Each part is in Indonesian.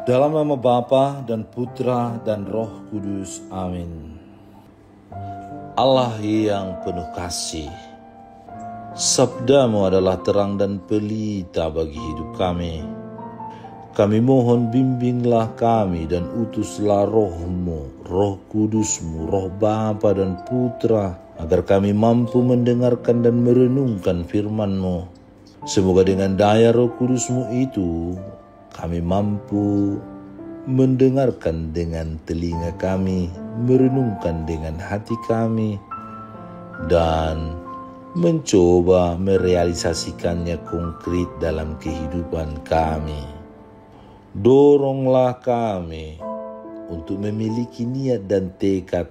Dalam nama Bapa dan Putra dan Roh Kudus. Amin. Allah yang penuh kasih, sabda-Mu adalah terang dan pelita bagi hidup kami. Kami mohon bimbinglah kami dan utuslah Roh-Mu, Roh Kudus-Mu, Roh Bapa dan Putra, agar kami mampu mendengarkan dan merenungkan firman-Mu. Semoga dengan daya Roh Kudus-Mu itu, kami mampu mendengarkan dengan telinga kami, merenungkan dengan hati kami, dan mencoba merealisasikannya konkret dalam kehidupan kami. Doronglah kami untuk memiliki niat dan tekad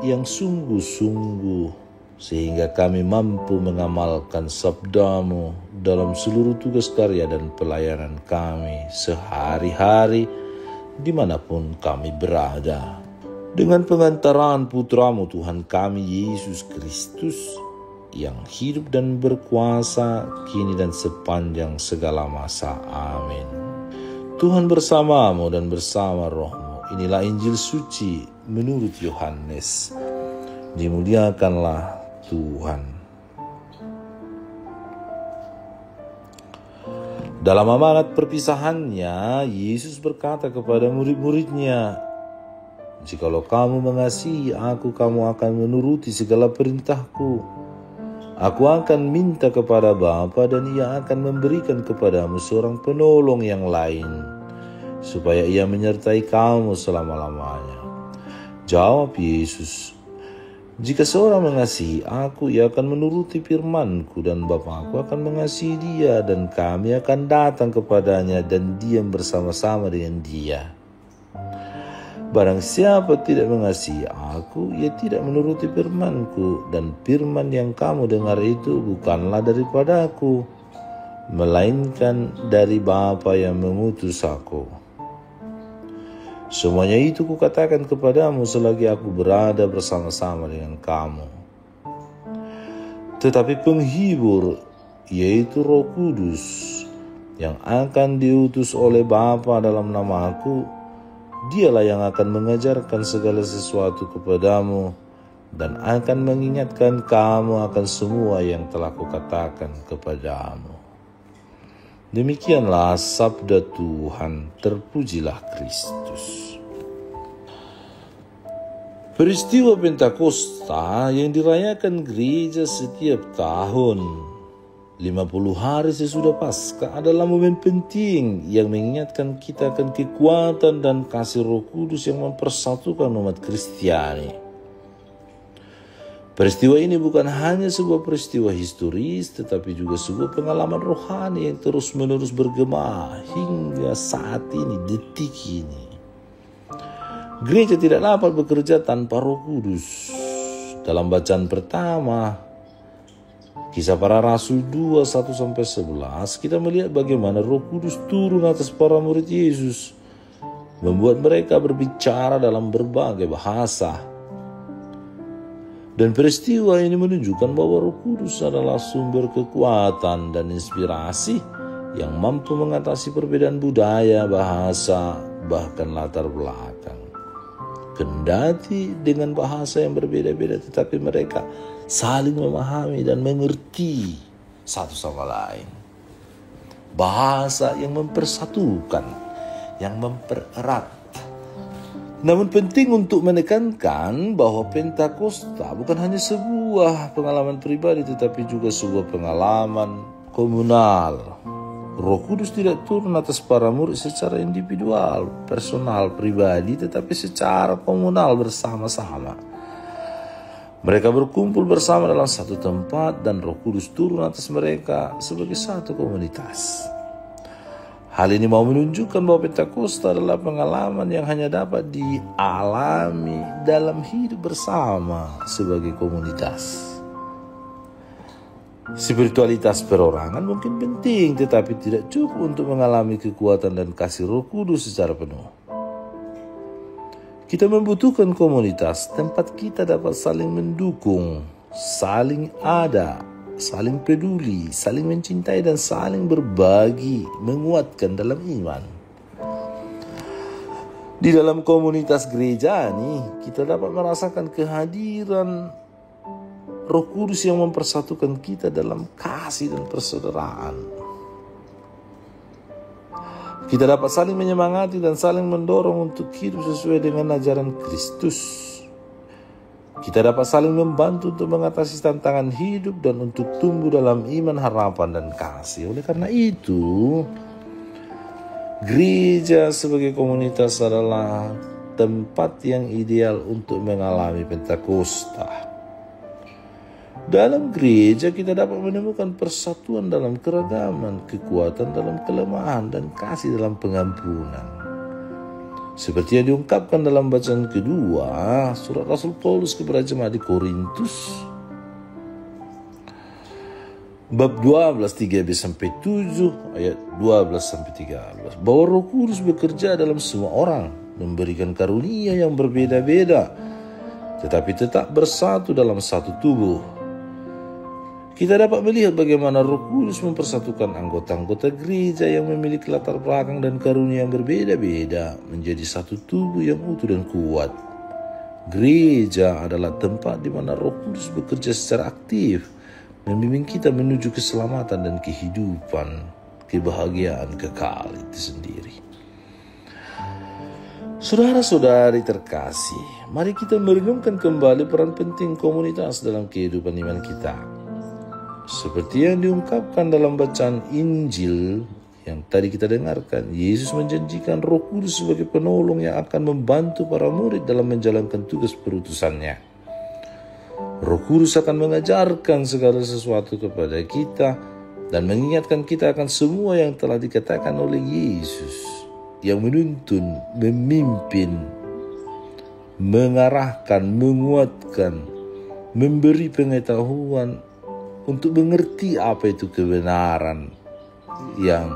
yang sungguh-sungguh, sehingga kami mampu mengamalkan sabda-Mu dalam seluruh tugas karya dan pelayanan kami sehari-hari dimanapun kami berada. Dengan pengantaran Putra-Mu Tuhan kami Yesus Kristus, yang hidup dan berkuasa kini dan sepanjang segala masa. Amin. Tuhan bersama-Mu dan bersama Roh-Mu. Inilah Injil suci menurut Yohanes. Dimuliakanlah Tuhan. Dalam amanat perpisahannya, Yesus berkata kepada murid-muridnya, "Jikalau kamu mengasihi aku, kamu akan menuruti segala perintahku. Aku akan minta kepada Bapa dan Ia akan memberikan kepadamu seorang penolong yang lain, supaya Ia menyertai kamu selama-lamanya." Jawab Yesus, "Jika seorang mengasihi aku, ia akan menuruti firman-Ku, dan Bapa-Ku akan mengasihi dia, dan kami akan datang kepadanya dan diam bersama-sama dengan dia. Barang siapa tidak mengasihi aku, ia tidak menuruti firman-Ku, dan firman yang kamu dengar itu bukanlah daripada aku, melainkan dari Bapa yang mengutus aku. Semuanya itu kukatakan kepadamu selagi aku berada bersama-sama dengan kamu. Tetapi penghibur, yaitu Roh Kudus, yang akan diutus oleh Bapa dalam nama-Ku, Dialah yang akan mengajarkan segala sesuatu kepadamu dan akan mengingatkan kamu akan semua yang telah kukatakan kepadamu." Demikianlah sabda Tuhan. Terpujilah Kristus. Peristiwa Pentakosta yang dirayakan gereja setiap tahun 50 hari sesudah Paskah adalah momen penting yang mengingatkan kita akan kekuatan dan kasih Roh Kudus yang mempersatukan umat Kristiani. Peristiwa ini bukan hanya sebuah peristiwa historis, tetapi juga sebuah pengalaman rohani yang terus-menerus bergema hingga saat ini, detik ini. Gereja tidak dapat bekerja tanpa Roh Kudus. Dalam bacaan pertama, Kisah Para Rasul 2, 1-11, kita melihat bagaimana Roh Kudus turun atas para murid Yesus, membuat mereka berbicara dalam berbagai bahasa. Dan peristiwa ini menunjukkan bahwa Roh Kudus adalah sumber kekuatan dan inspirasi yang mampu mengatasi perbedaan budaya, bahasa, bahkan latar belakang. Kendati dengan bahasa yang berbeda-beda, tetapi mereka saling memahami dan mengerti satu sama lain. Bahasa yang mempersatukan, yang mempererat. Namun penting untuk menekankan bahwa Pentakosta bukan hanya sebuah pengalaman pribadi, tetapi juga sebuah pengalaman komunal. Roh Kudus tidak turun atas para murid secara individual, personal, pribadi, tetapi secara komunal bersama-sama. Mereka berkumpul bersama dalam satu tempat dan Roh Kudus turun atas mereka sebagai satu komunitas. Hal ini mau menunjukkan bahwa Pentakosta adalah pengalaman yang hanya dapat dialami dalam hidup bersama sebagai komunitas. Spiritualitas perorangan mungkin penting, tetapi tidak cukup untuk mengalami kekuatan dan kasih Roh Kudus secara penuh. Kita membutuhkan komunitas, tempat kita dapat saling mendukung, saling ada, saling peduli, saling mencintai, dan saling berbagi, menguatkan dalam iman. Di dalam komunitas gereja nih, kita dapat merasakan kehadiran Roh Kudus yang mempersatukan kita dalam kasih dan persaudaraan. Kita dapat saling menyemangati dan saling mendorong untuk hidup sesuai dengan ajaran Kristus. Kita dapat saling membantu untuk mengatasi tantangan hidup dan untuk tumbuh dalam iman, harapan, dan kasih. Oleh karena itu, gereja sebagai komunitas adalah tempat yang ideal untuk mengalami Pentakosta. Dalam gereja kita dapat menemukan persatuan dalam keragaman, kekuatan dalam kelemahan, dan kasih dalam pengampunan. Seperti yang diungkapkan dalam bacaan kedua, surat Rasul Paulus kepada jemaat di Korintus, bab 12, 3-7, ayat 12-13, bahwa Roh Kudus bekerja dalam semua orang, memberikan karunia yang berbeda-beda, tetapi tetap bersatu dalam satu tubuh. Kita dapat melihat bagaimana Roh Kudus mempersatukan anggota-anggota gereja yang memiliki latar belakang dan karunia yang berbeda-beda menjadi satu tubuh yang utuh dan kuat. Gereja adalah tempat di mana Roh Kudus bekerja secara aktif, membimbing kita menuju keselamatan dan kehidupan, kebahagiaan kekal itu sendiri. Saudara-saudari terkasih, mari kita merenungkan kembali peran penting komunitas dalam kehidupan iman kita. Seperti yang diungkapkan dalam bacaan Injil yang tadi kita dengarkan, Yesus menjanjikan Roh Kudus sebagai penolong yang akan membantu para murid dalam menjalankan tugas perutusannya. Roh Kudus akan mengajarkan segala sesuatu kepada kita dan mengingatkan kita akan semua yang telah dikatakan oleh Yesus, yang menuntun, memimpin, mengarahkan, menguatkan, memberi pengetahuan untuk mengerti apa itu kebenaran yang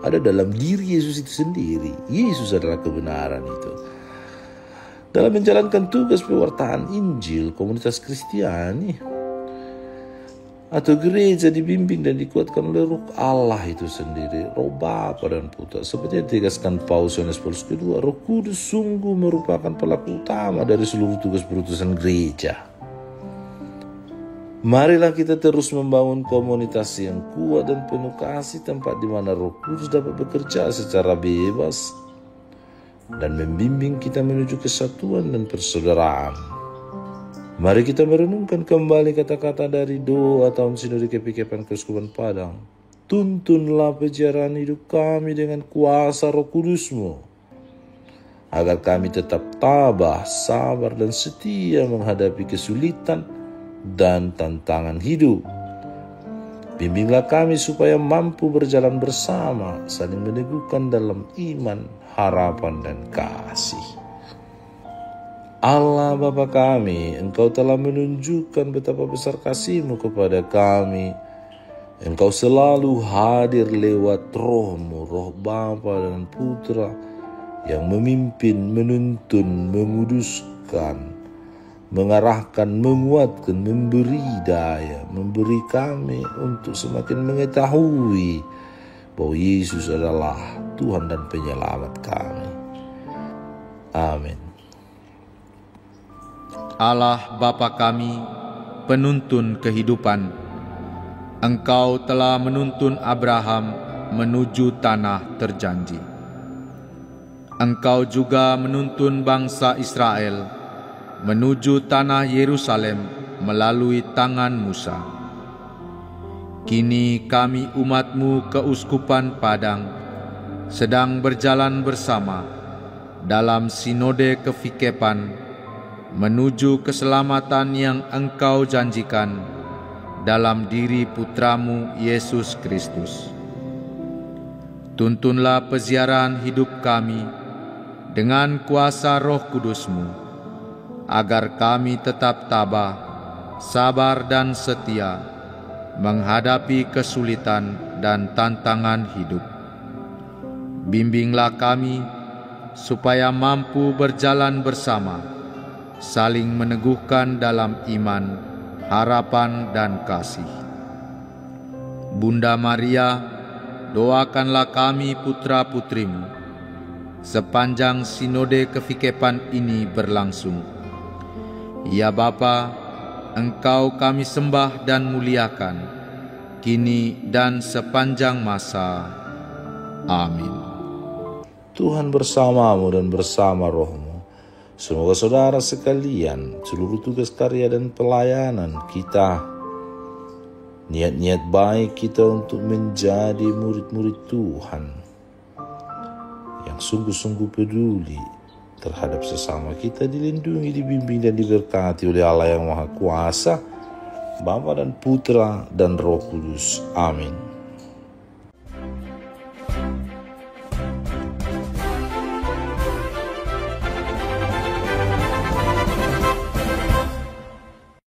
ada dalam diri Yesus itu sendiri. Yesus adalah kebenaran itu. Dalam menjalankan tugas pewartaan Injil, komunitas Kristiani atau gereja dibimbing dan dikuatkan oleh Roh Allah itu sendiri, Roh Bapa dan Putra. Seperti yang ditegaskan Paus Yohanes Paulus II, Roh Kudus sungguh merupakan pelaku utama dari seluruh tugas perutusan gereja. Marilah kita terus membangun komunitas yang kuat dan penuh kasih, tempat di mana Roh Kudus dapat bekerja secara bebas dan membimbing kita menuju kesatuan dan persaudaraan. Mari kita merenungkan kembali kata-kata dari doa tahun Sinode KPKP Keuskupan Padang. Tuntunlah perjalanan hidup kami dengan kuasa Roh Kudus-Mu, agar kami tetap tabah, sabar, dan setia menghadapi kesulitan dan tantangan hidup. Bimbinglah kami supaya mampu berjalan bersama, saling meneguhkan dalam iman, harapan, dan kasih. Allah Bapa kami, Engkau telah menunjukkan betapa besar kasih-Mu kepada kami. Engkau selalu hadir lewat Roh-Mu, Roh Bapa dan Putra, yang memimpin, menuntun, menguduskan, mengarahkan, menguatkan, memberi daya, memberi kami untuk semakin mengetahui bahwa Yesus adalah Tuhan dan Penyelamat kami. Amin. Allah Bapa kami, penuntun kehidupan, Engkau telah menuntun Abraham menuju tanah terjanji. Engkau juga menuntun bangsa Israel menuju tanah Yerusalem melalui tangan Musa. Kini kami umat-Mu Keuskupan Padang sedang berjalan bersama dalam sinode kefikepan menuju keselamatan yang Engkau janjikan dalam diri Putra-Mu Yesus Kristus. Tuntunlah peziarahan hidup kami dengan kuasa Roh Kudus-Mu, agar kami tetap tabah, sabar, dan setia menghadapi kesulitan dan tantangan hidup. Bimbinglah kami supaya mampu berjalan bersama, saling meneguhkan dalam iman, harapan, dan kasih. Bunda Maria, doakanlah kami putra-putrimu, sepanjang sinode kefikepan ini berlangsung. Ya Bapa, Engkau kami sembah dan muliakan, kini dan sepanjang masa. Amin. Tuhan bersamamu dan bersama rohmu. Semoga saudara sekalian, seluruh tugas karya dan pelayanan kita, niat-niat baik kita untuk menjadi murid-murid Tuhan yang sungguh-sungguh peduli terhadap sesama kita, dilindungi, dibimbing, dan diberkati oleh Allah yang Maha Kuasa, Bapa dan Putra dan Roh Kudus. Amin.